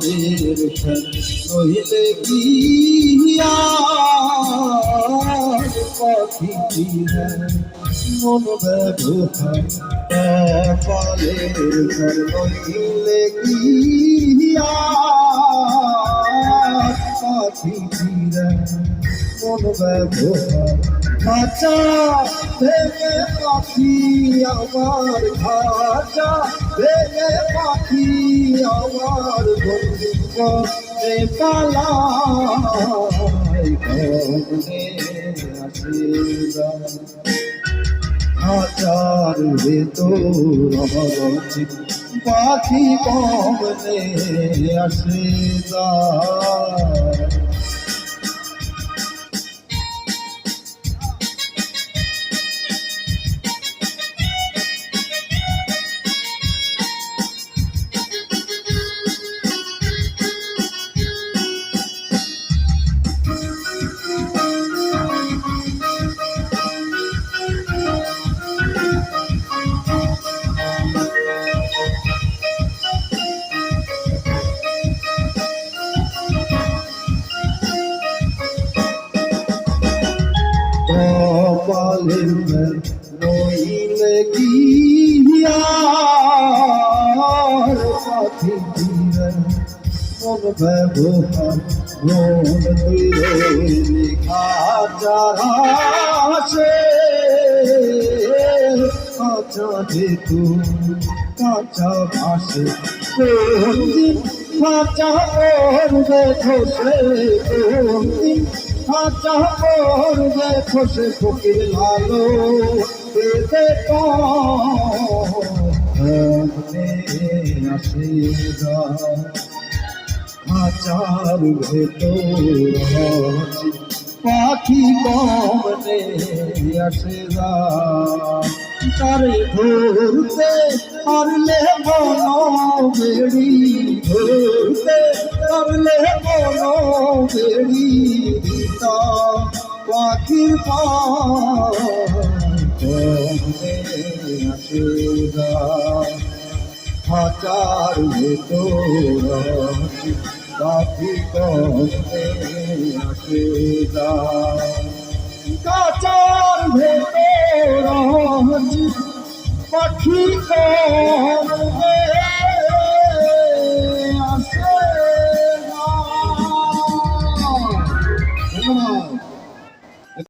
পালের নইলে কি আর পাখি মন ব্যবহার পালের নইলে কি আর পাখি মন ব্যবহার খাঁচা ভেঙে পাখি আমার খাঁচা ভেঙে পাখি আমার বন্ধু করে পালাই ঘরে আসে খাঁচার ভেতর পাখি কমনে আসে যায়। কপালের নইলে কি আর পাখি মন ব্যবহার মন দিলে খাঁচার আসে কাঁচা যেতু কাঁচা ভাসে কোন দিন খাঁচা করবে খসে কোন দিন খাঁচা করবে খসে ফকির ভালো পেতে আসে খাঁচার ভেতর পাখি কমনে আসে তারে ধরতে পারলে বনো বেড়ি ধরতে পারলে বনো বেড়ি দিতা পাখির কমনে আসে খাঁচার ভেতর পাখি কমনে আসে খাঁচার ভেতর পাখি কমনে আসে।